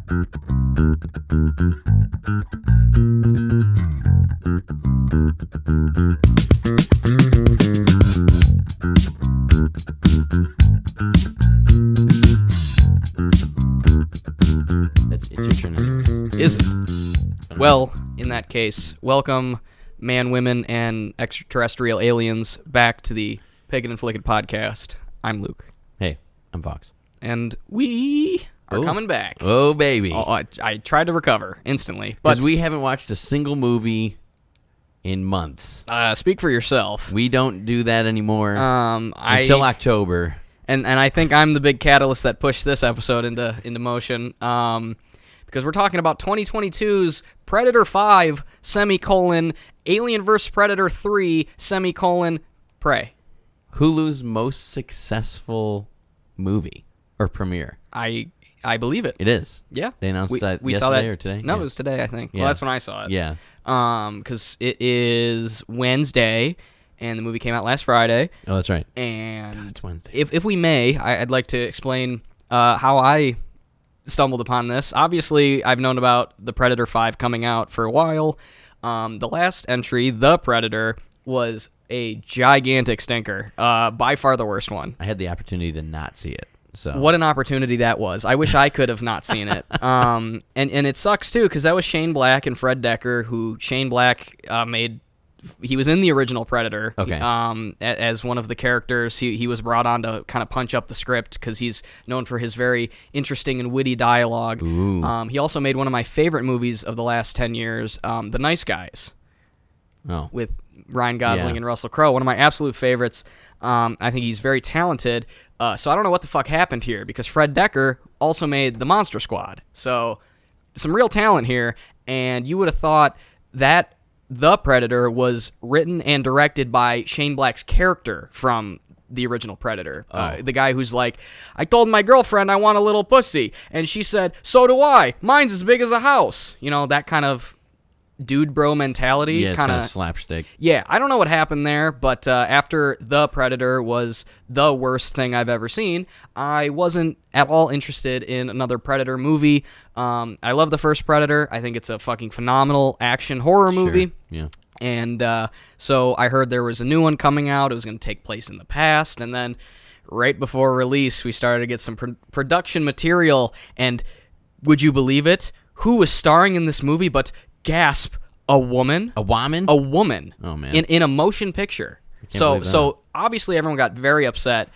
It's your turn anyways. Is it? Well, in that case, welcome, man, women, and extraterrestrial aliens back to the Pagan and Flicked podcast. I'm Luke. Hey, I'm Fox. And we are coming back. Oh, baby. Oh, I tried to recover instantly. But we haven't watched a single movie in months. Speak for yourself. We don't do that anymore until October. And I think I'm the big catalyst that pushed this episode into motion. Because we're talking about 2022's Predator 5, Alien vs. Predator 3, Prey. Hulu's most successful movie or premiere. I believe it. It is. Yeah. They announced that we yesterday saw that, or today? No, yeah. It was today, I think. Yeah. Well, that's when I saw it. Yeah. Because it is Wednesday, and the movie came out last Friday. Oh, that's right. And it's Wednesday. If we may, I'd like to explain how I stumbled upon this. Obviously, I've known about the Predator 5 coming out for a while. The last entry, The Predator, was a gigantic stinker. By far the worst one. I had the opportunity to not see it. So what an opportunity that was. I wish I could have not seen it. And it sucks, too, because that was Shane Black and Fred Dekker, who Shane Black made... He was in the original Predator. Okay. As one of the characters. He was brought on to kind of punch up the script because he's known for his very interesting and witty dialogue. Ooh. He also made one of my favorite movies of the last 10 years, The Nice Guys. Oh. With Ryan Gosling and Russell Crowe. One of my absolute favorites. I think he's very talented. So I don't know what the fuck happened here because Fred Dekker also made The Monster Squad. So some real talent here. And you would have thought that The Predator was written and directed by Shane Black's character from the original Predator. The guy who's like, I told my girlfriend I want a little pussy. And she said, so do I. Mine's as big as a house. You know, that kind of dude bro mentality. Yeah, it's kind of slapstick. Yeah, I don't know what happened there, but after The Predator was the worst thing I've ever seen, I wasn't at all interested in another Predator movie. I love the first Predator. I think it's a fucking phenomenal action horror movie. Yeah. And so I heard there was a new one coming out. It was going to take place in the past, and then right before release, we started to get some production material, and would you believe it? Who was starring in this movie but... gasp, a woman? A woman? A woman. Oh, man. In a motion picture. So obviously everyone got very upset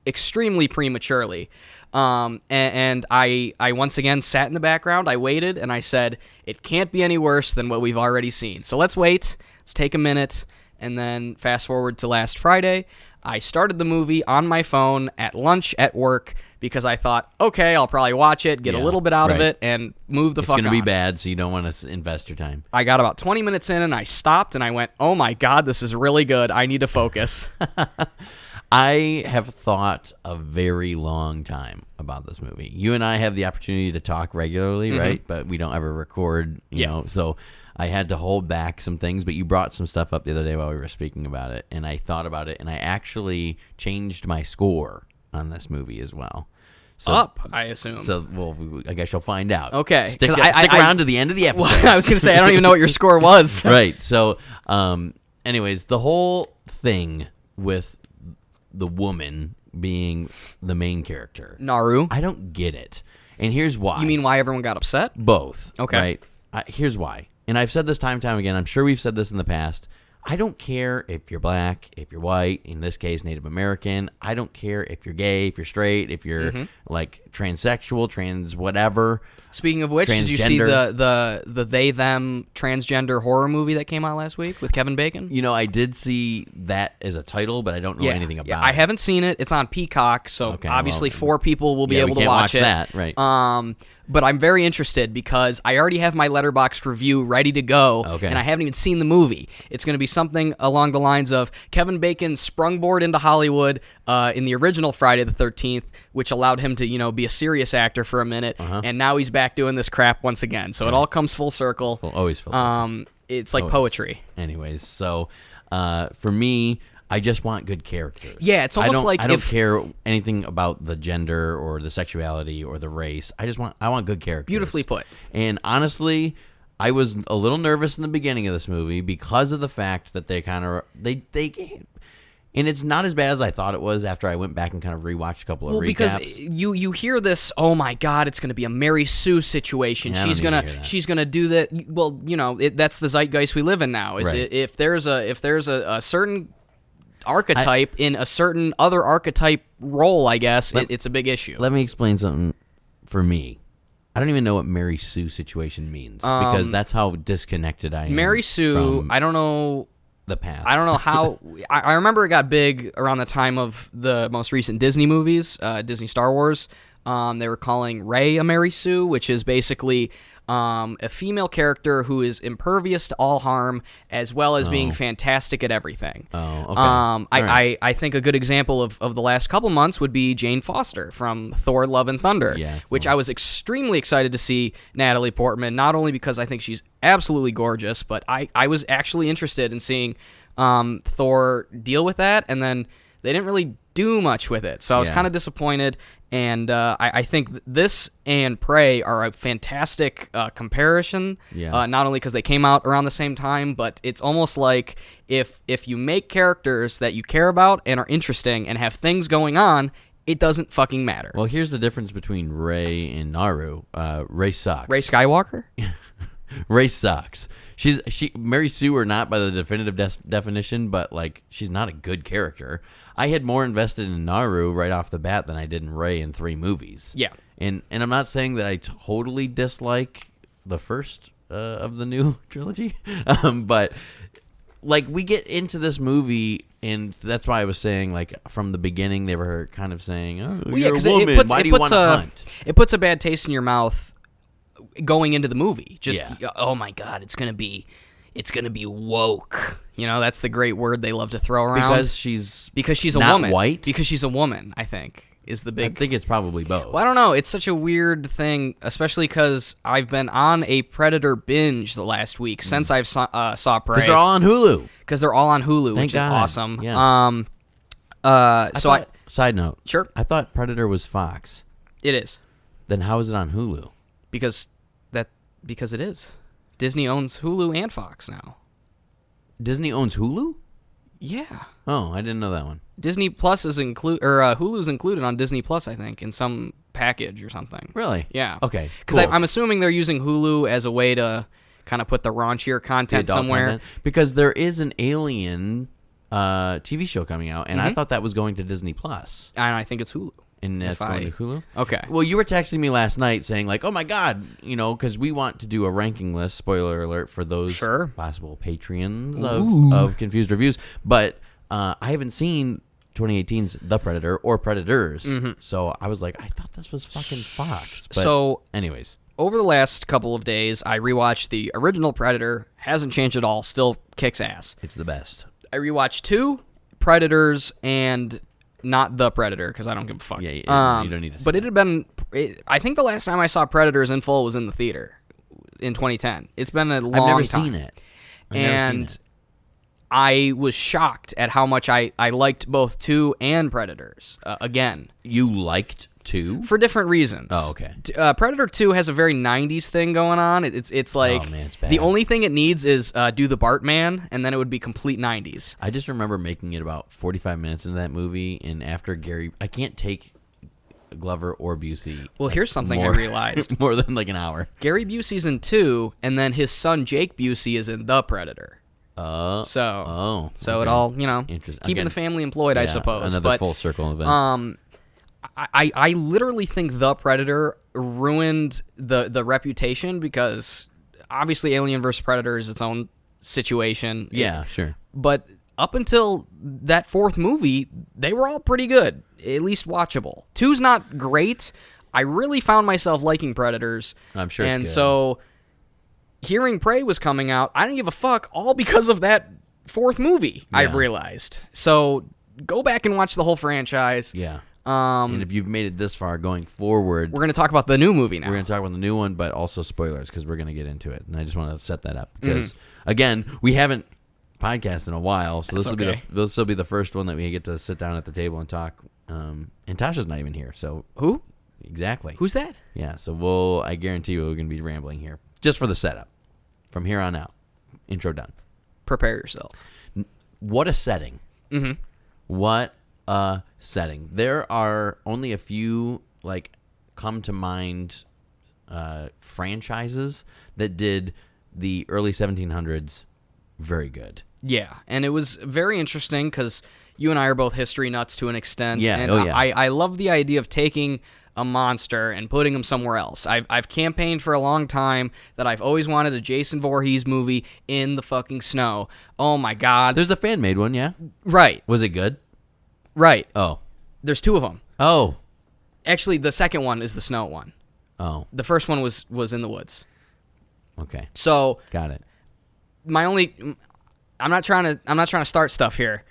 extremely prematurely. And I once again sat in the background, I waited, and I said, it can't be any worse than what we've already seen. So let's wait, let's take a minute, and then fast forward to last Friday. I started the movie on my phone at lunch at work because I thought, okay, I'll probably watch it, get a little bit out of it, and move the fuck on. It's going to be bad, so you don't want to invest your time. I got about 20 minutes in, and I stopped, and I went, oh my God, this is really good. I need to focus. I have thought a very long time about this movie. You and I have the opportunity to talk regularly, right? But we don't ever record, you know, so... I had to hold back some things, but you brought some stuff up the other day while we were speaking about it, and I thought about it, and I actually changed my score on this movie as well. So, up, I assume. So, well, I guess you'll find out. Okay. Stick around to the end of the episode. Well, I was going to say, I don't even know what your score was. Right. So, anyways, the whole thing with the woman being the main character. Naru. I don't get it. And here's why. You mean why everyone got upset? Both. Okay. Right? Here's why. And I've said this time and time again. I'm sure we've said this in the past. I don't care if you're black, if you're white, in this case Native American. I don't care if you're gay, if you're straight, if you're like transsexual, trans whatever. Speaking of which, did you see the they them transgender horror movie that came out last week with Kevin Bacon? You know, I did see that as a title, but I don't know anything about it. I haven't seen it. It's on Peacock, so obviously 4 people will be able to watch it. That, right? But I'm very interested because I already have my Letterboxd review ready to go, and I haven't even seen the movie. It's going to be something along the lines of Kevin Bacon sprungboard into Hollywood in the original Friday the 13th, which allowed him to, be a serious actor for a minute, and now he's back doing this crap once again. So it all comes full circle. Always full circle. It's like poetry. Anyways, so for me, I just want good characters. Yeah, it's almost like I don't care anything about the gender or the sexuality or the race. I want good characters. Beautifully put. And honestly, I was a little nervous in the beginning of this movie because of the fact that they and it's not as bad as I thought it was after I went back and kind of rewatched a couple of recaps. Because you hear this, oh my God, it's going to be a Mary Sue situation. Yeah, she's gonna do that. Well, that's the zeitgeist we live in now. Is Right. if there's a certain archetype in a certain other archetype role, I guess it's a big issue. Let me explain something for me. I don't even know what Mary Sue situation means because that's how disconnected I am. Mary Sue, from I don't know. the past. I don't know how. I remember it got big around the time of the most recent Disney movies, Disney Star Wars. They were calling Rey a Mary Sue, which is basically a female character who is impervious to all harm, as well as being fantastic at everything. Oh, okay. I think a good example of the last couple months would be Jane Foster from Thor: Love and Thunder, which I was extremely excited to see Natalie Portman, not only because I think she's absolutely gorgeous, but I was actually interested in seeing Thor deal with that, and then they didn't really do much with it, so I was kind of disappointed. And I think this and Prey are a fantastic comparison, not only because they came out around the same time, but it's almost like if you make characters that you care about and are interesting and have things going on, it doesn't fucking matter. Well, here's the difference between Rey and Naru. Rey sucks. Rey Skywalker? Rey sucks. She Mary Sue or not by the definitive definition, but like she's not a good character. I had more invested in Naru right off the bat than I did in Rey in 3 movies. Yeah. And I'm not saying that I totally dislike the first of the new trilogy, but like we get into this movie, and that's why I was saying like from the beginning they were kind of saying, "Oh, you're a woman. Why do you want to hunt?" It puts a bad taste in your mouth going into the movie. Oh my God, it's gonna be woke. That's the great word they love to throw around. Because she's a not woman. White. Because she's a woman, I think is the big. I think it's probably both. Well, I don't know. It's such a weird thing, especially because I've been on a Predator binge the last week since I've saw Prey. Because they're all on Hulu. Which is awesome. Yes. Side note. Sure. I thought Predator was Fox. It is. Then how is it on Hulu? Because it is. Disney owns Hulu and Fox now. Disney owns Hulu? Yeah. Oh, I didn't know that one. Disney Plus is Hulu's included on Disney Plus, I think, in some package or something. Really? Yeah. Okay. Because I'm assuming they're using Hulu as a way to kind of put the raunchier content somewhere. Content. Because there is an Alien TV show coming out, and I thought that was going to Disney Plus. And I think it's Hulu. And that's going to Hulu? Okay. Well, you were texting me last night saying, like, oh, my God, because we want to do a ranking list, spoiler alert, for those possible Patreons of Confused Reviews. But I haven't seen 2018's The Predator or Predators. So I was like, I thought this was fucking Fox. But anyways. Over the last couple of days, I rewatched the original Predator. Hasn't changed at all. Still kicks ass. It's the best. I rewatched 2 Predators and not The Predator because I don't give a fuck. Yeah, you don't need to see But it had been... I think the last time I saw Predators in full was in the theater in 2010. It's been a long time. I've never seen it. And I was shocked at how much I liked both 2 and Predators. Again. You liked 2? For different reasons. Oh, okay. Predator 2 has a very 90s thing going on. It's like... Oh, man, it's bad. The only thing it needs is do the Bartman, and then it would be complete 90s. I just remember making it about 45 minutes into that movie, and after Gary... I can't take Glover or Busey. Well, here's something I realized. More than like an hour. Gary Busey's in 2, and then his son Jake Busey is in The Predator. So it all, keeping the family employed, I suppose. Another full circle event. I literally think The Predator ruined the reputation because obviously Alien vs. Predator is its own situation. Yeah, sure. But up until that 4th movie, they were all pretty good, at least watchable. 2's not great. I really found myself liking Predators. I'm sure it's good. So hearing Prey was coming out, I didn't give a fuck, all because of that 4th movie, I realized. So go back and watch the whole franchise. Yeah. And if you've made it this far going forward... We're going to talk about the new movie now. We're going to talk about the new one, but also spoilers, because we're going to get into it. And I just want to set that up. Because, again, we haven't podcast in a while, so That's this will be the first one that we get to sit down at the table and talk. And Tasha's not even here, so who? Exactly. Who's that? Yeah, so I guarantee you we're going to be rambling here just for the setup. From here on out, intro done. Prepare yourself. What a setting! Mm-hmm. What a setting! There are only a few come to mind franchises that did the early 1700s very good. Yeah, and it was very interesting because you and I are both history nuts to an extent. Yeah, and yeah. I love the idea of taking a monster and putting him somewhere else. I've campaigned for a long time that I've always wanted a Jason Voorhees movie in the fucking snow. Oh my god. There's a fan-made one, yeah? Right. Was it good? Right. Oh. There's two of them. Oh. Actually, the second one is the snow one. Oh. The first one was in the woods. Okay. So got it. I'm not trying to start stuff here.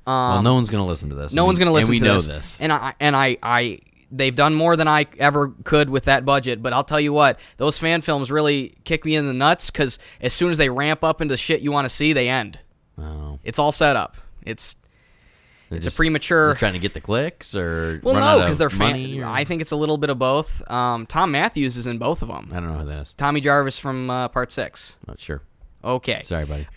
Well, no one's gonna listen to this. No one's gonna listen to this. And we know this. And I they've done more than I ever could with that budget. But I'll tell you what, those fan films really kick me in the nuts because as soon as they ramp up into shit you want to see, they end. Oh. It's all set up. It's a premature. They're trying to get the clicks, or well, run no, out because they're of money. I think it's a little bit of both. Tom Matthews is in both of them. I don't know who that is. Tommy Jarvis from Part 6. Not sure. Okay. Sorry, buddy.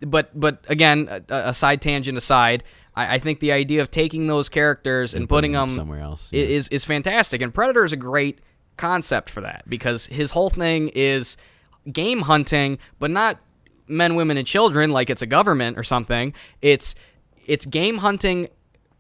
But again, a side tangent aside, I think the idea of taking those characters and putting them somewhere else is fantastic. And Predator is a great concept for that because his whole thing is game hunting, but not men, women, and children like it's a government or something. It's game hunting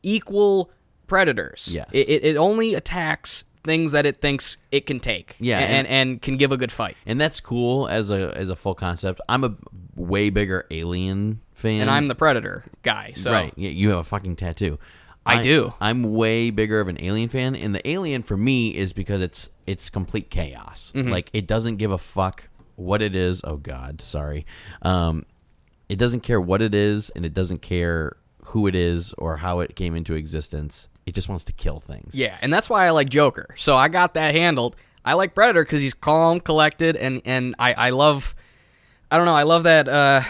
equal predators. Yes. It only attacks things that it thinks it can take. Yeah, and can give a good fight. And that's cool as a full concept. I'm a way bigger Alien fan. And I'm the Predator guy. So. Right. Yeah, you have a fucking tattoo. I do. I'm way bigger of an Alien fan, and the Alien for me is because it's complete chaos. Mm-hmm. Like, it doesn't give a fuck what it is. Oh God, sorry. It doesn't care what it is, and it doesn't care who it is or how it came into existence. It just wants to kill things. Yeah, and that's why I like Joker. So I got that handled. I like Predator because he's calm, collected, and I love, I don't know, I love that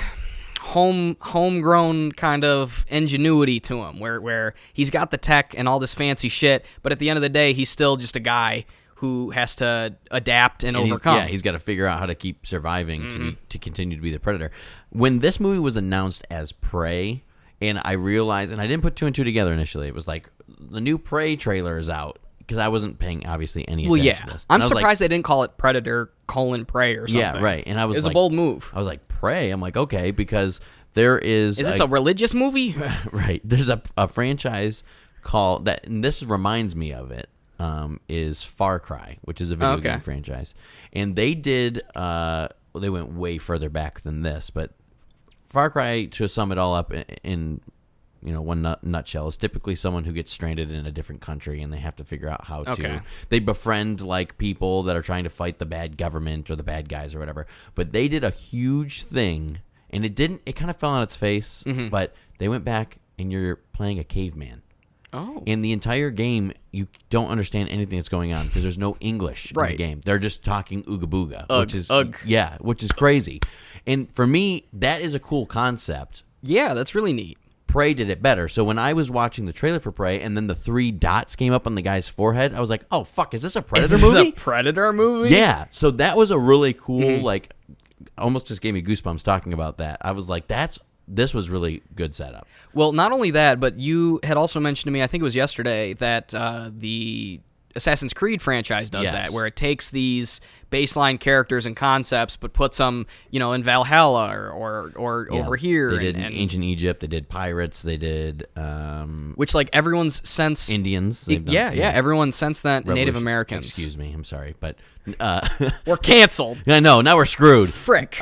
homegrown kind of ingenuity to him, where he's got the tech and all this fancy shit, but at the end of the day, he's still just a guy who has to adapt and overcome. He's got to figure out how to keep surviving to continue to be the Predator. When this movie was announced as Prey, and I realized, and I didn't put two and two together initially, it was like, the new Prey trailer is out, because I wasn't paying, obviously, any attention to this. I'm surprised they didn't call it Predator: Prey or something. Yeah, right. And I was it was a bold move. I was like, Prey? I'm like, okay, because there is... Is this a religious movie? Right. There's a franchise called, that, and this reminds me of it, is Far Cry, which is a video game franchise. And they did, they went way further back than this, but Far Cry, to sum it all up in one nutshell, is typically someone who gets stranded in a different country and they have to figure out how to. They befriend people that are trying to fight the bad government or the bad guys or whatever. But they did a huge thing, and it kind of fell on its face. Mm-hmm. But they went back and you're playing a caveman. Oh. In the entire game, you don't understand anything that's going on because there's no English in the game. They're just talking ooga booga, which is crazy. And for me, that is a cool concept. Yeah, that's really neat. Prey did it better. So when I was watching the trailer for Prey, and then the 3 dots came up on the guy's forehead, I was like, "Oh fuck, is this a Predator movie?" Is this a Predator movie? Yeah. So that was a really cool, almost just gave me goosebumps talking about that. I was like, this was really good setup. Well, not only that, but you had also mentioned to me, I think it was yesterday, that the Assassin's Creed franchise does that, where it takes these baseline characters and concepts, but puts them, in Valhalla or over here. They did in ancient Egypt. They did pirates. They did which everyone's since Indians. Everyone since that Native Americans. Excuse me, I'm sorry, but we're canceled. I know. Now we're screwed. Frick.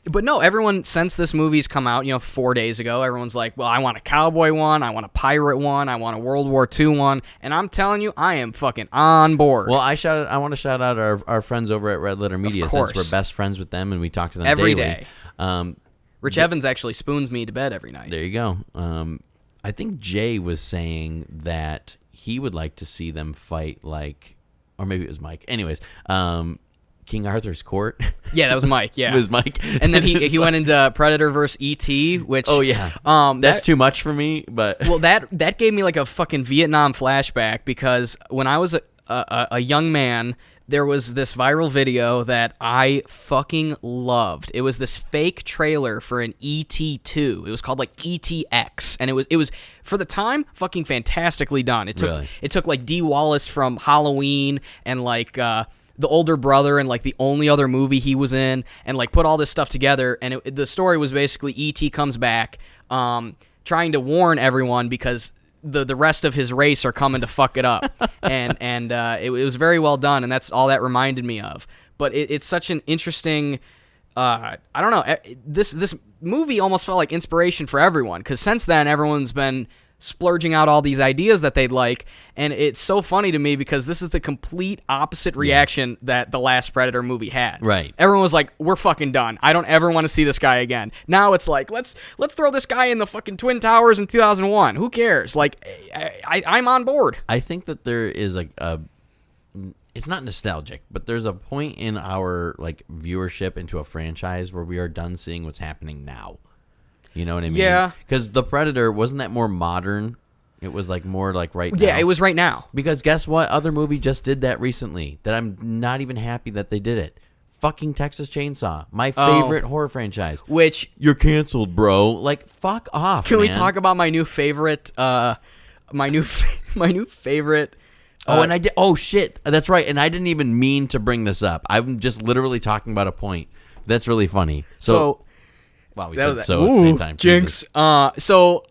But no, everyone, since this movie's come out, 4 days ago, everyone's like, well, I want a cowboy one, I want a pirate one, I want a World War II one, and I'm telling you, I am fucking on board. Well, I want to shout out our friends over at Red Letter Media, since we're best friends with them and we talk to them every daily. Day. Rich Evans actually spoons me to bed every night. There you go. I think Jay was saying that he would like to see them fight or maybe it was Mike. Anyways, King Arthur's Court. Yeah, that was Mike. Yeah, It was Mike. And then he went into Predator vs. E.T., which that's too much for me. But well, that gave me like a fucking Vietnam flashback, because when I was a young man, there was this viral video that I fucking loved. It was this fake trailer for an E.T. 2. It was called like E.T.X. And it was for the time fucking fantastically done. It took like Dee Wallace from Halloween and like the older brother and like the only other movie he was in, and like put all this stuff together. And the story was basically E.T. comes back trying to warn everyone because the rest of his race are coming to fuck it up. and it was very well done, and that's all that reminded me of. But it's such an interesting I don't know, this movie almost felt like inspiration for everyone, because since then everyone's been splurging out all these ideas that they'd like, and it's so funny to me because this is the complete opposite reaction that the last Predator movie had. Right. Everyone was like, we're fucking done. I don't ever want to see this guy again. Now it's like, let's throw this guy in the fucking Twin Towers in 2001. Who cares? Like, I'm on board. I think that there is it's not nostalgic, but there's a point in our like viewership into a franchise where we are done seeing what's happening now. You know what I mean? Yeah. Because The Predator, wasn't that more modern? It was like more like right now. Yeah, it was right now. Because guess what? Other movie just did that recently that I'm not even happy that they did it. Fucking Texas Chainsaw. My favorite horror franchise. Which... You're canceled, bro. Like, fuck off, Can man. we talk about my new favorite... my new favorite... and I did... Oh, shit. That's right. And I didn't even mean to bring this up. I'm just literally talking about a point. That's really funny. So wow, we said so at the same time. Jinx. So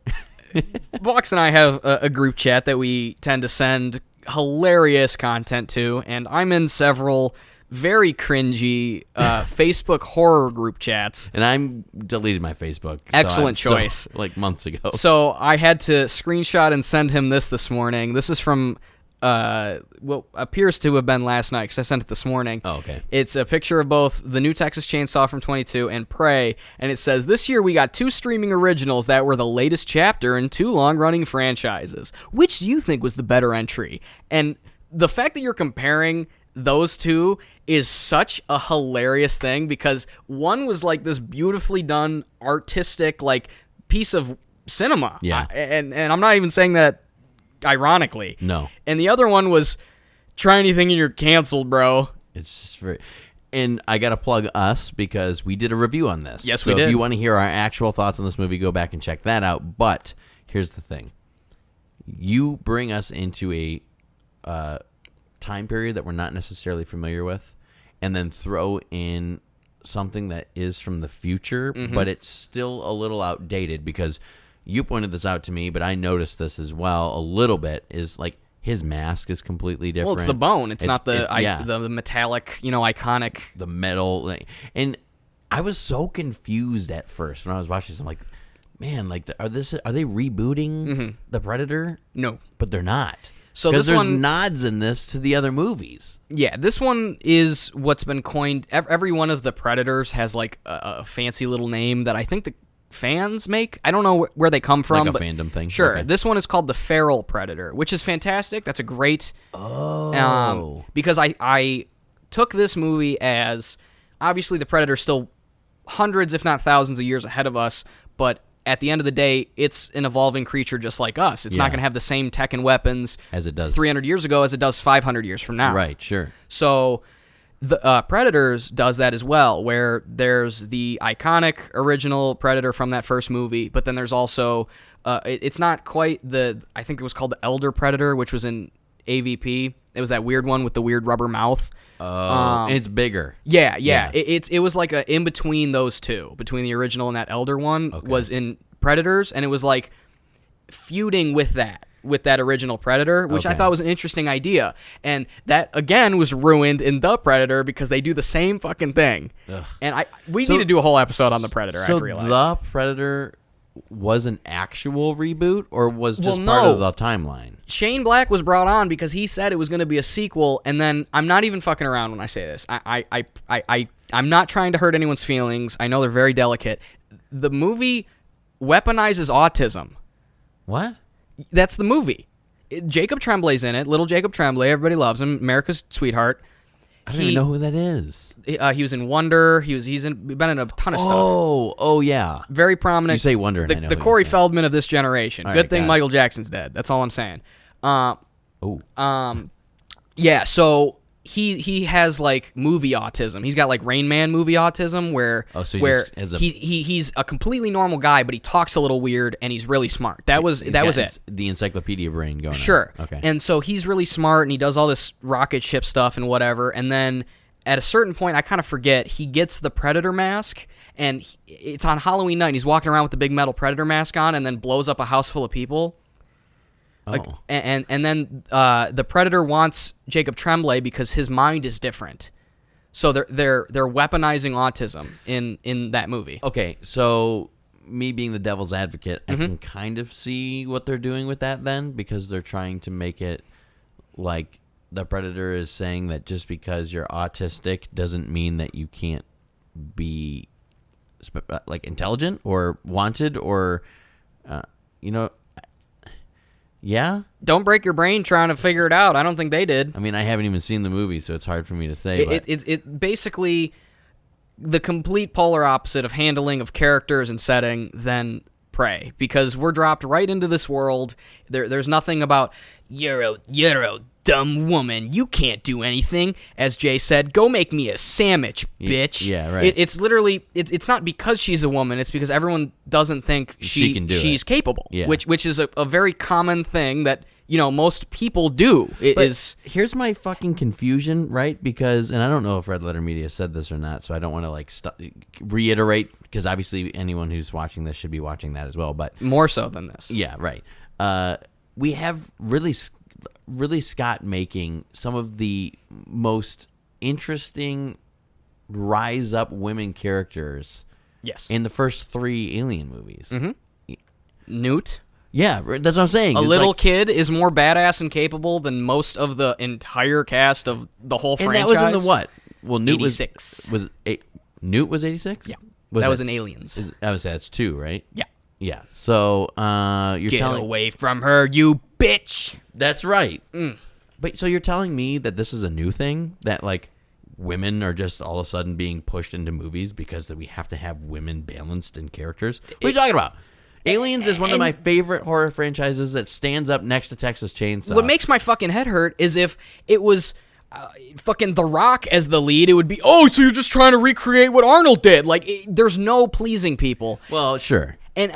Vox and I have a group chat that we tend to send hilarious content to, and I'm in several very cringy Facebook horror group chats. And I'm deleted my Facebook. Excellent choice. Like months ago. So I had to screenshot and send him this morning. This is from what appears to have been last night, because I sent it this morning. Oh, okay. It's a picture of both the new Texas Chainsaw from 22 and Prey, and it says, this year we got 2 streaming originals that were the latest chapter in 2 long-running franchises. Which do you think was the better entry? And the fact that you're comparing those two is such a hilarious thing, because one was like this beautifully done artistic like piece of cinema. Yeah. And I'm not even saying that ironically. No. And the other one was, try anything and you're canceled, bro. It's just very... And I got to plug us because we did a review on this. Yes, so we did. If you want to hear our actual thoughts on this movie, go back and check that out. But here's the thing. You bring us into a time period that we're not necessarily familiar with, and then throw in something that is from the future, but it's still a little outdated, because you pointed this out to me, but I noticed this as well a little bit, is like his mask is completely different. Well, it's the bone. It's not the metallic, iconic. The metal. And I was so confused at first when I was watching this. I'm like, man, like, are they rebooting The Predator? No. But they're not. So because there's nods in this to the other movies. Yeah, this one is what's been coined. Every one of the Predators has like a fancy little name that I think the fans make. I don't know where they come from. Like a fandom thing? Sure. Okay. This one is called the Feral Predator, which is fantastic. That's a great... because I took this movie as... Obviously, the Predator's still hundreds, if not thousands of years ahead of us, but at the end of the day, it's an evolving creature just like us. It's not going to have the same tech and weapons as it does 300 years ago as it does 500 years from now. Right, sure. So... The Predators does that as well, where there's the iconic original Predator from that first movie, but then there's also, it's not quite I think it was called the Elder Predator, which was in AVP. It was that weird one with the weird rubber mouth. It's bigger. Yeah. It was like a in between those two, between the original and that Elder one, was in Predators, and it was like feuding with that original Predator, which I thought was an interesting idea. And that, again, was ruined in The Predator because they do the same fucking thing. Ugh. And we need to do a whole episode on The Predator, I realized. The Predator was an actual reboot, or was just part of the timeline? Shane Black was brought on because he said it was going to be a sequel, and then I'm not even fucking around when I say this. I'm not trying to hurt anyone's feelings. I know they're very delicate. The movie weaponizes autism. What? That's the movie. Jacob Tremblay's in it. Little Jacob Tremblay. Everybody loves him. America's sweetheart. I don't even know who that is. He was in Wonder. He's been in a ton of stuff. Oh yeah. Very prominent. You say Wonder, and I know the who Corey you're saying. Feldman of this generation. All Good right, thing got it. Michael Jackson's dead. That's all I'm saying. Oh. Yeah. So he has like movie autism. He's got like Rain Man movie autism, where so he's a completely normal guy, but he talks a little weird and he's really smart. That was it. The encyclopedia brain going on. Sure. Okay. And so he's really smart and he does all this rocket ship stuff and whatever. And then at a certain point, I kind of forget, he gets the Predator mask and it's on Halloween night. And he's walking around with the big metal Predator mask on and then blows up a house full of people. Like, and then the Predator wants Jacob Tremblay because his mind is different. So they're weaponizing autism in that movie. Okay, so me being the devil's advocate, I can kind of see what they're doing with that then, because they're trying to make it like the Predator is saying that just because you're autistic doesn't mean that you can't be like intelligent or wanted or yeah. Don't break your brain trying to figure it out. I don't think they did. I mean, I haven't even seen the movie, so it's hard for me to say. It's basically the complete polar opposite of handling of characters and setting than Prey, because we're dropped right into this world. There's nothing about you're a dumb woman. You can't do anything. As Jay said, go make me a sandwich, bitch. Yeah, right. It's literally it's not because she's a woman. It's because everyone doesn't think she can do she's capable. Yeah. Which is a very common thing that most people do. Here's my fucking confusion, right? Because, and I don't know if Red Letter Media said this or not, so I don't want to reiterate, because obviously anyone who's watching this should be watching that as well. But more so than this. Yeah, right. We have Ridley Scott making some of the most interesting rise up women characters. Yes. In the first 3 Alien movies. Mm-hmm. Newt. Yeah, that's what I'm saying. A little kid is more badass and capable than most of the entire cast of the whole franchise. And that was in the what? Well, Newt 86. Newt was 86? Yeah. That was in Aliens. I would say that's 2, right? Yeah. Yeah. So you're Get telling away from her, you bitch. That's right. But so you're telling me that this is a new thing, that like women are just all of a sudden being pushed into movies because we have to have women balanced in characters? What are you talking about? Aliens is one of my favorite horror franchises that stands up next to Texas Chainsaw. What makes my fucking head hurt is if it was fucking The Rock as the lead, it would be, oh, so you're just trying to recreate what Arnold did. Like, there's no pleasing people. Well, sure. And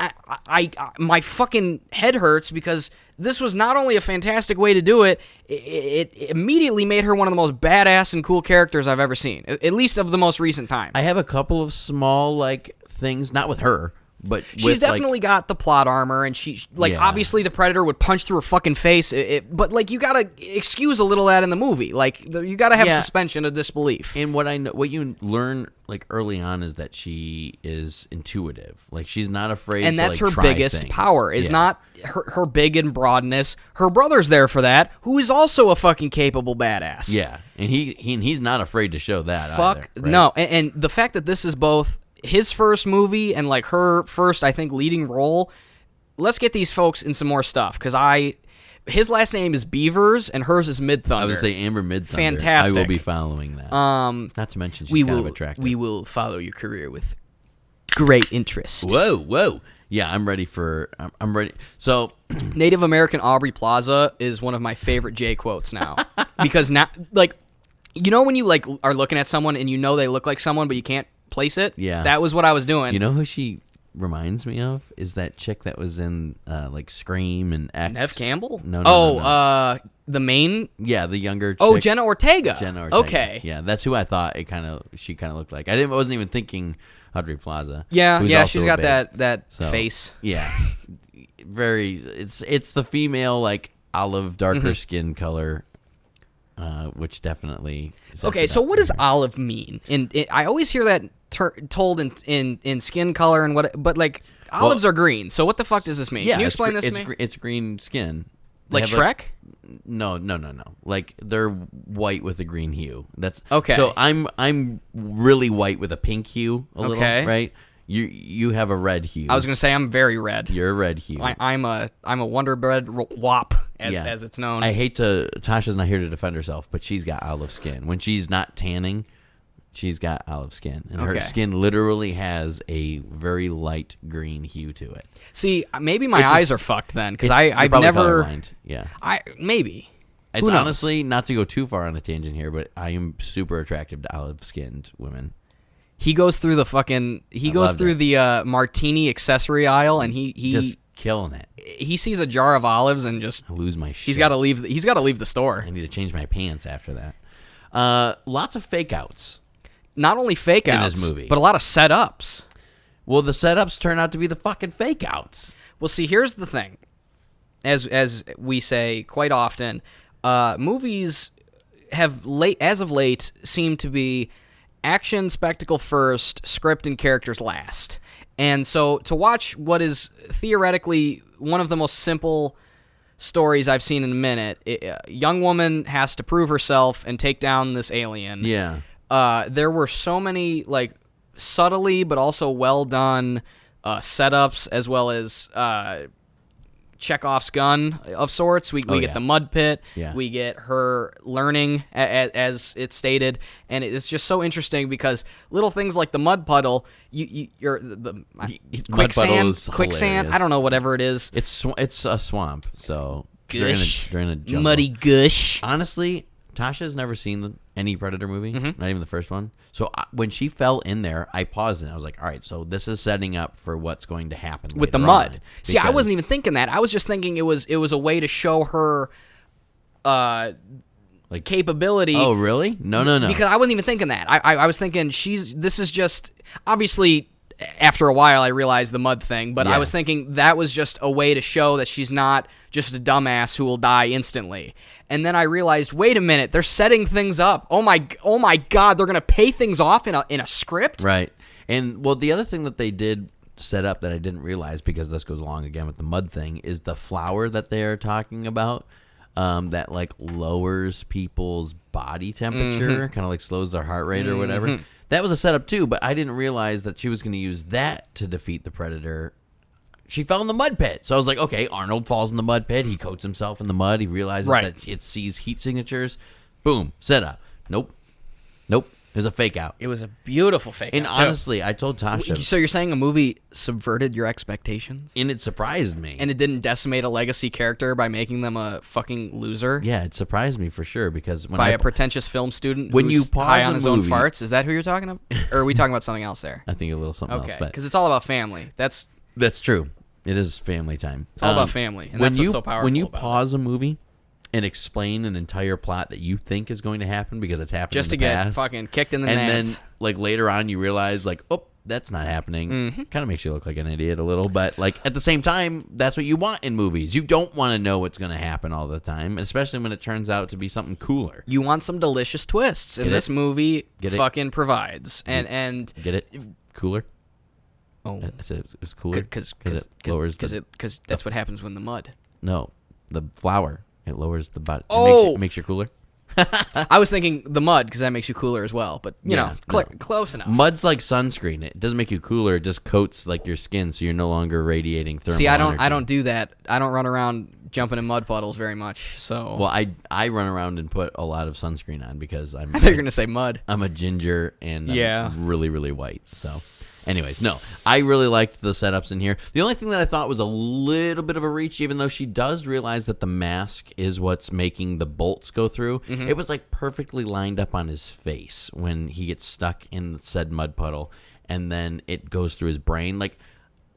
I my fucking head hurts because this was not only a fantastic way to do it, it immediately made her one of the most badass and cool characters I've ever seen, at least of the most recent time. I have a couple of small, like, things, not with her, but she's definitely got the plot armor, and she obviously the Predator would punch through her fucking face. But like, you gotta excuse a little of that in the movie. Like, you gotta have suspension of disbelief. And what you learn like early on is that she is intuitive. Like, she's not afraid. And that's her try biggest things. power. Is not her big and broadness. Her brother's there for that, who is also a fucking capable badass. Yeah, and he's not afraid to show that. Fuck either, right? no. And the fact that this is both his first movie and like her first, I think, leading role. Let's get these folks in some more stuff, because his last name is Beavers and hers is Midthunder. I would say Amber Midthunder. Fantastic. I will be following that. Not to mention she's kind of attractive. We will follow your career with great interest. Whoa. Yeah, I'm ready. I'm ready. So, Native American Aubrey Plaza is one of my favorite J quotes now, because now, like, when you like are looking at someone and they look like someone, but you can't place it. Yeah, that was what I was doing. You know who she reminds me of is that chick that was in like Scream and X. Neve Campbell? No. The main. Yeah, the younger chick. Oh, Jenna Ortega. Okay. Yeah, that's who I thought she kind of looked like. I wasn't even thinking Audrey Plaza. Yeah, she's got that face. Yeah, very. It's the female, like, olive darker skin color, which definitely. Okay, so what does olive mean? And I always hear that told in skin color and but like olives are green. So what the fuck does this mean? Yeah, can you explain this to me? It's green skin. Like Shrek? No. Like, they're white with a green hue. That's okay. So I'm really white with a pink hue a little, right? You have a red hue. I was gonna say I'm very red. You're a red hue. I'm a Wonder Bread wop as it's known. I hate to. Tasha's not here to defend herself, but she's got olive skin. When she's not tanning, she's got olive skin, and her skin literally has a very light green hue to it. See, maybe my eyes are fucked then, because I've never. Colorblind. Yeah. Maybe. It's honestly, not to go too far on a tangent here, but I am super attracted to olive-skinned women. He goes through the fucking. He goes through the martini accessory aisle, and he just killing it. He sees a jar of olives and just I lose my shit. He's got to leave. He's got to leave the store. I need to change my pants after that. Lots of fake outs. Not only fake outs in this movie, but a lot of setups. Well, the setups turn out to be the fucking fake outs. Well, see, here's the thing. As we say quite often, movies have as of late seem to be action spectacle first, script and characters last. And so to watch what is theoretically one of the most simple stories I've seen in a minute, a young woman has to prove herself and take down this alien. Yeah. There were so many like subtly but also well done setups, as well as Chekhov's gun of sorts. We get the mud pit. Yeah. We get her learning, as it's stated, and it's just so interesting because little things like the mud puddle, quicksand. I don't know, whatever it is. It's a swamp, so gush, they're in a jungle. Muddy gush. Honestly, Tasha's never seen any Predator movie, not even the first one. So when she fell in there, I paused and I was like, all right, so this is setting up for what's going to happen with the mud. See, I wasn't even thinking that. I was just thinking it was a way to show her like capability. Oh, really? No. Because I wasn't even thinking that. I was thinking this is just, obviously, after a while I realized the mud thing, but I was thinking that was just a way to show that she's not just a dumbass who will die instantly. And then I realized, wait a minute, they're setting things up. Oh my God, they're gonna pay things off in a script. Right. And well, the other thing that they did set up that I didn't realize, because this goes along again with the mud thing, is the flower that they are talking about. That like lowers people's body temperature, kind of like slows their heart rate or whatever. That was a setup too, but I didn't realize that she was going to use that to defeat the Predator. She fell in the mud pit. So I was like, okay, Arnold falls in the mud pit. He coats himself in the mud. He realizes that it sees heat signatures. Boom, setup. Nope. It was a fake out. It was a beautiful fake out. And honestly, I told Tasha. So you're saying a movie subverted your expectations? And it surprised me. And it didn't decimate a legacy character by making them a fucking loser? Yeah, it surprised me for sure, because when by a pretentious film student when who's you pause high on his own movie, farts? Is that who you're talking about? Or are we talking about something else there? I think a little something else. Okay, because it's all about family. That's true. It is family time. It's all about family, and that's what's so powerful when you about pause a movie and explain an entire plot that you think is going to happen because it's happened just in to the get past, fucking kicked in the and nuts. then like later on you realize like, oh, that's not happening. Kind of makes you look like an idiot a little, but like at the same time, that's what you want in movies. You don't want to know what's going to happen all the time, especially when it turns out to be something cooler. You want some delicious twists, and this movie fucking provides. And get it cooler. Oh, I said it was cooler because lowers because that's what happens when the mud. No, the flour. It lowers the body. Oh, it makes you cooler. I was thinking the mud because that makes you cooler as well. But you know, close enough. Mud's like sunscreen. It doesn't make you cooler. It just coats like your skin, so you're no longer radiating thermal. See, I don't energy. do that. I don't run around jumping in mud puddles very much. So well, I run around and put a lot of sunscreen on because I thought you were gonna say mud. I'm a ginger and I'm really really white. So. Anyways, no, I really liked the setups in here. The only thing that I thought was a little bit of a reach, even though she does realize that the mask is what's making the bolts go through, it was like perfectly lined up on his face when he gets stuck in said mud puddle, and then it goes through his brain. Like,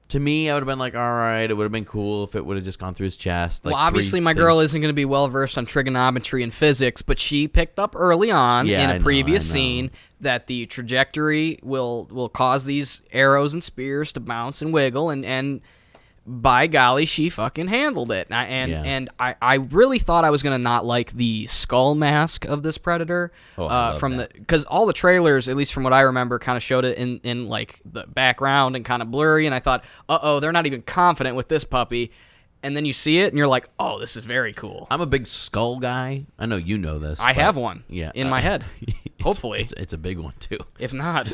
to me, I would have been like, all right, it would have been cool if it would have just gone through his chest. Like, well, obviously, my girl isn't going to be well-versed on trigonometry and physics, but she picked up early on in a previous scene that the trajectory will cause these arrows and spears to bounce and wiggle, and by golly, she fucking handled it. And I really thought I was going to not like the skull mask of this Predator. Because all the trailers, at least from what I remember, kind of showed it in like the background and kind of blurry, and I thought, they're not even confident with this puppy. and then you see it, and you're like, oh, this is very cool. I'm a big skull guy. I know you know this. I have one in my head. Hopefully. It's a big one, too. If not.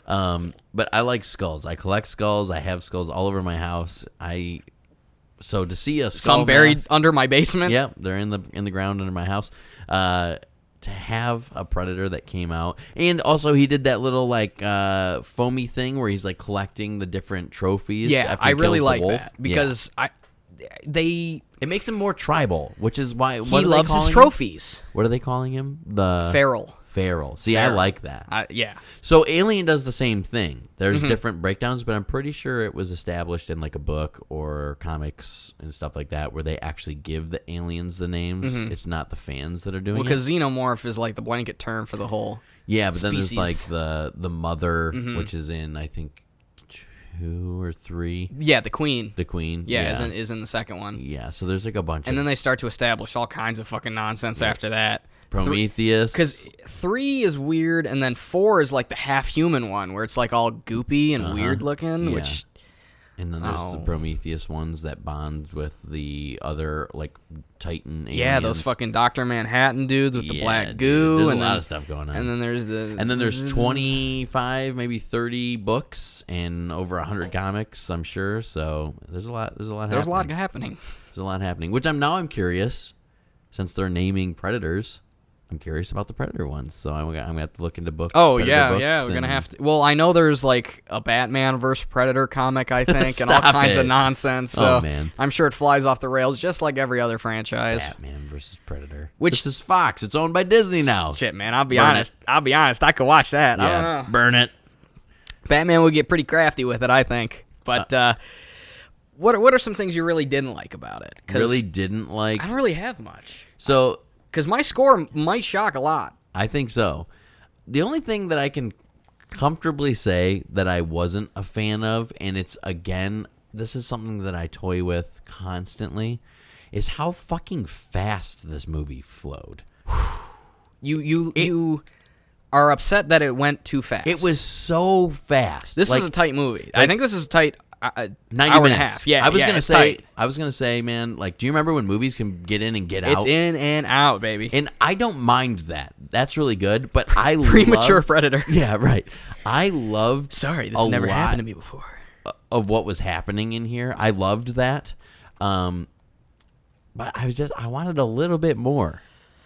But I like skulls. I collect skulls. I have skulls all over my house. So to see a skull Some buried under my basement? Yep, they're in the ground under my house. To have a Predator that came out, and also he did that little like foamy thing where he's like collecting the different trophies. Yeah, after he I really kills like the wolf. that because it makes him more tribal, which is why he loves his trophies. What are they calling him? The Feral. See, Feral. I like that. Yeah. So Alien does the same thing. There's different breakdowns, but I'm pretty sure it was established in like a book or comics and stuff like that where they actually give the aliens the names. It's not the fans that are doing it. Because xenomorph is like the blanket term for the whole Yeah, but species. then there's like the mother, which is in, I think, 2 or 3. Yeah, the queen. The queen. Yeah, is in the second one. Yeah, so there's like a bunch And then they start to establish all kinds of fucking nonsense after that. Prometheus. Because 3 is weird, and then 4 is like the half-human one, where it's like all goopy and weird looking, which... And then there's the Prometheus ones that bond with the other, like, Titan aliens. Yeah, those fucking Dr. Manhattan dudes with the black goo. There's and a lot of stuff going on. And then there's there's 25, maybe 30 books and over 100 comics, I'm sure. So there's a lot happening. There's a lot happening. There's a lot happening. Which I'm curious, since they're naming Predators. I'm curious about the Predator ones, so I'm gonna have to look into books. Oh yeah, we're gonna have to. Well, I know there's like a Batman versus Predator comic, I think, and all kinds of nonsense. So man. I'm sure it flies off the rails, just like every other franchise. Batman versus Predator. Which this is Fox. It's owned by Disney now. Shit, man. I'll be honest. I could watch that. I don't know. Burn it. Batman would get pretty crafty with it, I think. But what are some things you really didn't like about it? Really didn't like. I don't really have much. So. Because my score might shock a lot. I think so. The only thing that I can comfortably say that I wasn't a fan of, and it's, again, this is something that I toy with constantly, is how fucking fast this movie flowed. You are upset that it went too fast. It was so fast. This is a tight movie. I think this is a tight 90 hour minutes. and a half. Yeah, I was gonna say, man, like, do you remember when movies can get in and get out? It's in and out, baby. And I don't mind that. That's really good. But I premature Predator. Yeah, right. I loved. Sorry, this never happened to me before. Of what was happening in here, I loved that. But I wanted a little bit more.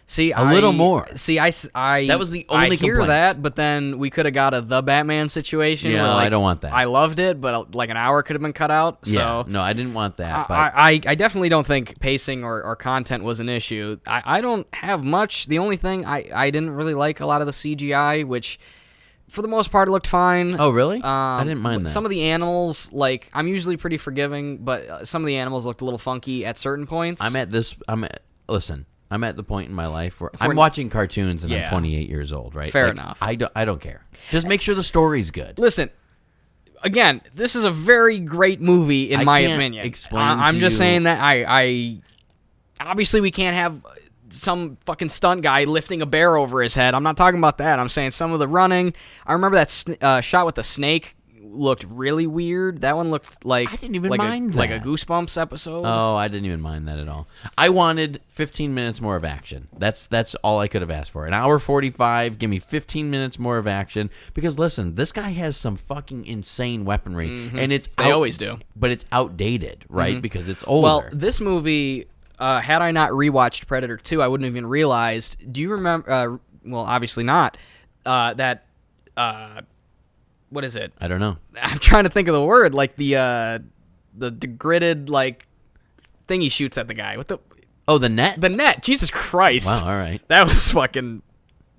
See, a little more. See, I that was the only I hear complaint. that, but then we could have got the Batman situation. Yeah, where, like, I don't want that. I loved it, but like an hour could have been cut out. So yeah, no, I didn't want that. But I definitely don't think pacing or content was an issue. I don't have much. The only thing I didn't really like a lot of the CGI, which for the most part looked fine. Oh, really? I didn't mind that. Some of the animals, like, I'm usually pretty forgiving, but some of the animals looked a little funky at certain points. Listen. I'm at the point in my life where I'm watching cartoons and I'm 28 years old, right? Fair enough. I don't care. Just make sure the story's good. Listen, again, this is a very great movie in my opinion. I'm just saying that I obviously we can't have some fucking stunt guy lifting a bear over his head. I'm not talking about that. I'm saying some of the running. I remember that shot with the snake looked really weird. That one looked like I didn't even mind that. Like a Goosebumps episode. Oh, I didn't even mind that at all. I wanted 15 minutes more of action. That's all I could have asked for. An hour 45, give me 15 minutes more of action. Because listen, this guy has some fucking insane weaponry, and they always do. But it's outdated, right? Because it's older. Well, this movie, had I not rewatched Predator 2, I wouldn't have even realized. Do you remember? Well, obviously not. That. What is it? I don't know. I'm trying to think of the word. Like the gridded like thing he shoots at the guy. What the? Oh, the net. The net. Jesus Christ. Wow. All right. That was fucking.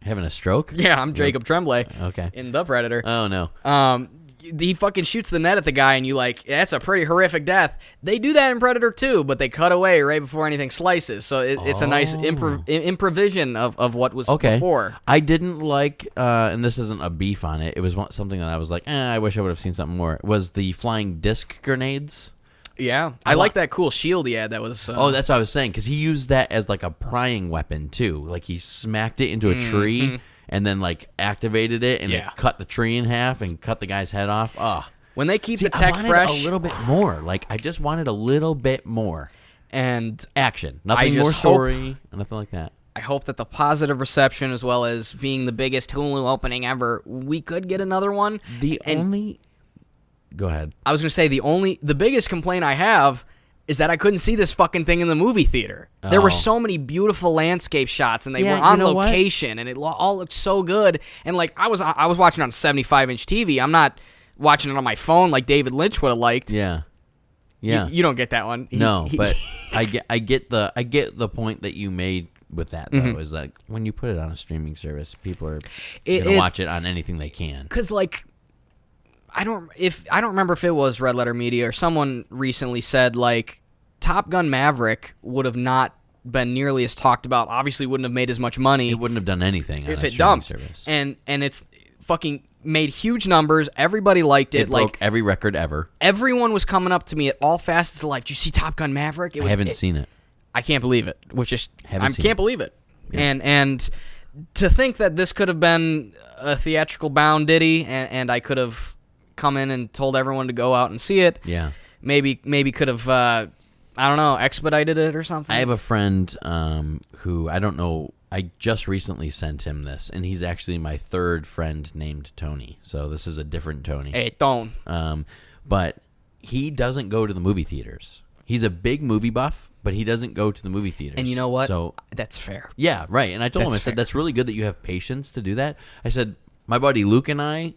Having a stroke? Yeah, I'm Jacob Tremblay. Okay. In The Predator. Oh no. He fucking shoots the net at the guy, and you like, that's a pretty horrific death. They do that in Predator 2, but they cut away right before anything slices. So it's a nice improvision of what was before. I didn't like, and this isn't a beef on it. It was something that I was like, I wish I would have seen something more. Was the flying disc grenades? Yeah, I like that cool shield he had. That was. Oh, that's what I was saying, because he used that as like a prying weapon too. Like he smacked it into a tree. And then, like, activated it, and it cut the tree in half and cut the guy's head off. Oh. When they keep the tech fresh, a little bit more. Like I just wanted a little bit more and action, nothing more story, nothing like that. I hope that the positive reception, as well as being the biggest Hulu opening ever, we could get another one. Go ahead. I was gonna say the biggest complaint I have is that I couldn't see this fucking thing in the movie theater. There were so many beautiful landscape shots, and they were on location, and it all looked so good. And like I was watching on a 75-inch TV. I'm not watching it on my phone like David Lynch would have liked. Yeah. You don't get that one. But I get the point that you made with that though, is that when you put it on a streaming service, people are gonna watch it on anything they can. Because like. I don't remember if it was Red Letter Media or someone recently said like Top Gun Maverick would have not been nearly as talked about. Obviously, wouldn't have made as much money. It wouldn't have done anything if it dumped. Service. And it's fucking made huge numbers. Everybody liked it. It broke every record ever. Everyone was coming up to me at all facets of life. Did you see Top Gun Maverick? I haven't seen it. I can't believe it. Can't believe it. Yeah. And to think that this could have been a theatrical bound ditty, and I could have come in and told everyone to go out and see it. Yeah. Maybe could have, I don't know, expedited it or something. I have a friend who, I don't know, I just recently sent him this, and he's actually my third friend named Tony. So this is a different Tony. Hey, Tone. But he doesn't go to the movie theaters. He's a big movie buff, but he doesn't go to the movie theaters. And you know what? So that's fair. Yeah, right. And I told him, I said, that's really good that you have patience to do that. I said, my buddy Luke and I,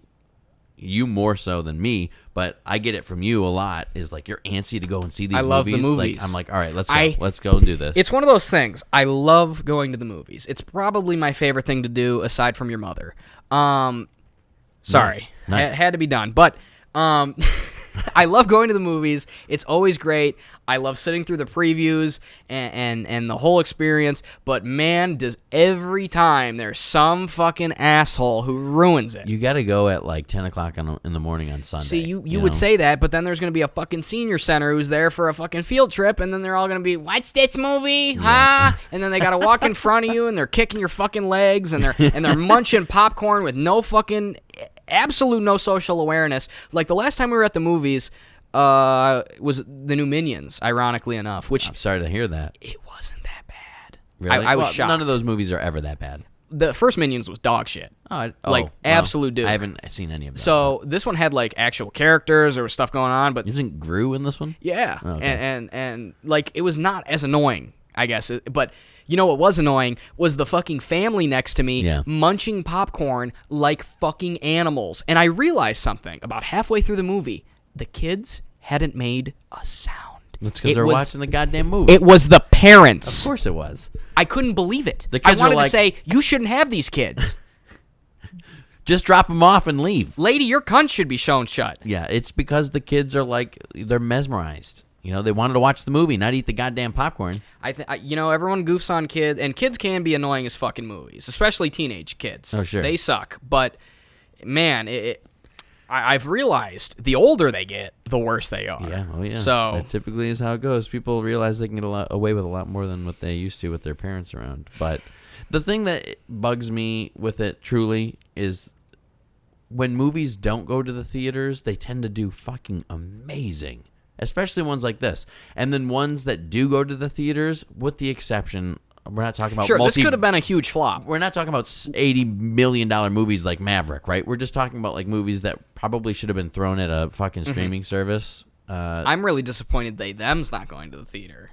you more so than me, but I get it from you a lot, is like you're antsy to go and see these movies. I love the movies. Like, I'm like, all right, let's go and do this. It's one of those things. I love going to the movies. It's probably my favorite thing to do aside from your mother. Sorry. Nice. It had to be done. But I love going to the movies. It's always great. I love sitting through the previews and the whole experience. But man, does every time there's some fucking asshole who ruins it. You got to go at like 10 o'clock in the morning on Sunday. See, you would say that, but then there's going to be a fucking senior center who's there for a fucking field trip, and then they're all going to be, watch this movie, huh? And then they got to walk in front of you, and they're kicking your fucking legs, and they're munching popcorn with no fucking... absolute no social awareness. Like the last time we were at the movies was the new Minions, ironically enough. Which I'm sorry to hear that. It wasn't that bad. Really? I was shocked. None of those movies are ever that bad. The first Minions was dog shit. Absolute dude. I haven't seen any of that. So this one had like actual characters. There was stuff going on, but isn't Gru in this one? Yeah, oh, okay. and like it was not as annoying, I guess, but. You know what was annoying was the fucking family next to me munching popcorn like fucking animals. And I realized something about halfway through the movie. The kids hadn't made a sound. That's because they're watching the goddamn movie. It was the parents. Of course it was. I couldn't believe it. The kids I wanted were like, to say, you shouldn't have these kids. Just drop them off and leave. Lady, your cunt should be shown shut. Yeah, it's because the kids are like, they're mesmerized. You know, they wanted to watch the movie, not eat the goddamn popcorn. Everyone goofs on kids, and kids can be annoying as fucking movies, especially teenage kids. Oh, sure. They suck. But, man, I've realized the older they get, the worse they are. Yeah, oh yeah. So that typically is how it goes. People realize they can get away with a lot more than what they used to with their parents around. But the thing that bugs me with it, truly, is when movies don't go to the theaters, they tend to do fucking amazing. Especially ones like this. And then ones that do go to the theaters, with the exception, we're not talking about... Sure, this could have been a huge flop. We're not talking about $80 million movies like Maverick, right? We're just talking about like movies that probably should have been thrown at a fucking streaming service. I'm really disappointed them's not going to the theater.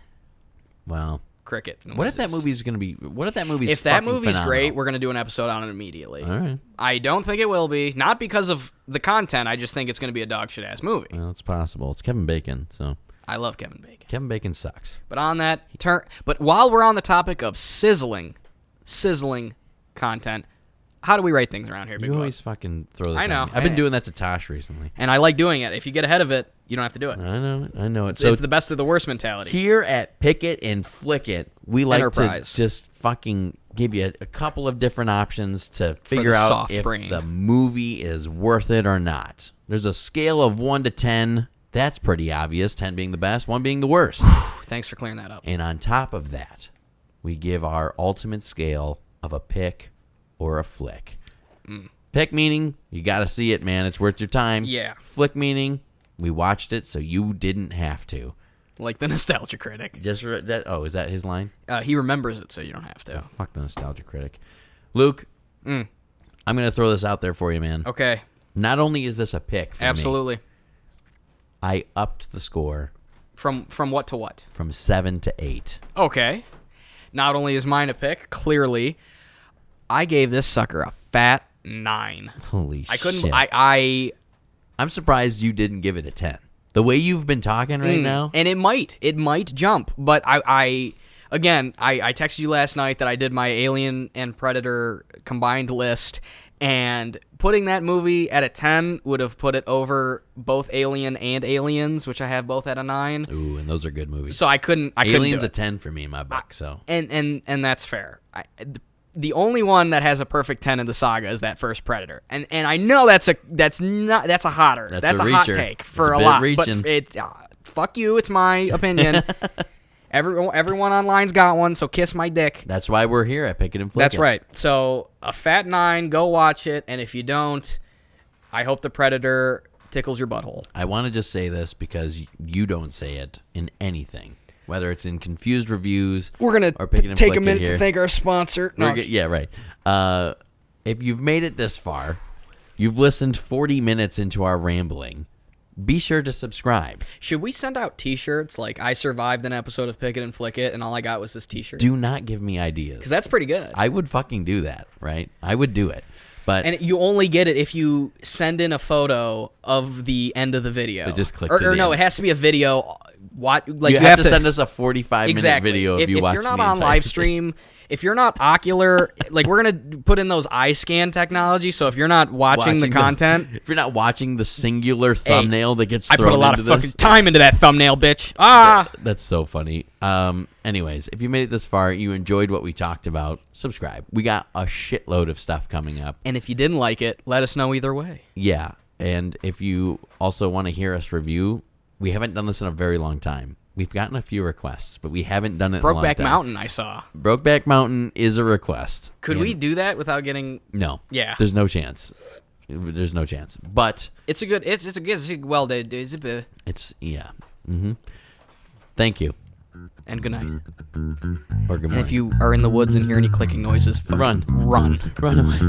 Well... Cricket. What if that movie's going to be... What if that movie's If that movie's phenomenal? great, we're going to do an episode on it immediately. All right. I don't think it will be. Not because of the content. I just think it's going to be a dog shit ass movie. Well, it's possible. It's Kevin Bacon, so... I love Kevin Bacon. Kevin Bacon sucks. But on that but while we're on the topic of sizzling content, how do we rate things around here, Big You Boy? always fucking throw this I know. on me. I've been doing that to Tosh recently. And I like doing it. If you get ahead of it, you don't have to do it. I know it. It's the best of the worst mentality. Here at Pick It and Flick It, we like Enterprise. to just fucking give you a couple of different options to figure out if the movie is worth it or not. There's a scale of 1 to 10. That's pretty obvious, 10 being the best, 1 being the worst. Thanks for clearing that up. And on top of that, we give our ultimate scale of a pick or a flick. Pick meaning you got to see it, man. It's worth your time. Yeah. Flick meaning we watched it so you didn't have to. Like the Nostalgia Critic. Just that. Oh, is that his line? He remembers it, so you don't have to. Oh, fuck the Nostalgia Critic. Luke, I'm going to throw this out there for you, man. Okay. Not only is this a pick for Absolutely. me, I upped the score. From what to what? From 7 to 8. Okay. Not only is mine a pick, clearly, I gave this sucker a fat 9. Holy I couldn't. shit. I'm surprised you didn't give it a 10. The way you've been talking right now. And it might jump, but I texted you last night that I did my Alien and Predator combined list, and putting that movie at a 10 would have put it over both Alien and Aliens, which I have both at a 9. Ooh, and those are good movies. So I couldn't Alien's do a 10 for me in my book, so. And that's fair. The only one that has a perfect 10 in the saga is that first Predator, and I know that's a hotter. That's a hot take for a lot. Reaching. But it's fuck you. It's my opinion. Everyone online's got one, so kiss my dick. That's why we're here at Pick It and Flick That's It. right. So a fat 9, go watch it, and if you don't, I hope the Predator tickles your butthole. I want to just say this because you don't say it in anything. Whether it's in Confused Reviews, we're gonna or Pick It and take Flick a minute It here. to thank our sponsor. No. Yeah, right. If you've made it this far, you've listened 40 minutes into our rambling, be sure to subscribe. Should we send out T-shirts like I survived an episode of Pick It and Flick It, and all I got was this T-shirt? Do not give me ideas. Because that's pretty good. I would fucking do that, right? I would do it. But and you only get it if you send in a photo of the end of the video. So just click or to the no, end. it has to be a video. You have to send us a 45-minute video of you watching If you're not the on entire live thing. stream, if you're not ocular, like we're going to put in those eye scan technology, so if you're not watching the content. If you're not watching the singular thumbnail that gets I thrown put a lot into of fucking this. time into that thumbnail, bitch. That's so funny. Anyways, if you made it this far, you enjoyed what we talked about, subscribe. We got a shitload of stuff coming up. And if you didn't like it, let us know either way. Yeah, and if you also want to hear us review, we haven't done this in a very long time. We've gotten a few requests, but we haven't done it in a long Brokeback time. Mountain, I saw. Brokeback Mountain is a request. Could we do that without getting... No. Yeah. There's no chance. There's no chance. But... It's a good... It's a good... Well, it's a... It's... Yeah. Mm-hmm. Thank you. And good night. Or good morning. And if you are in the woods and hear any clicking noises, Run. Run. Run away.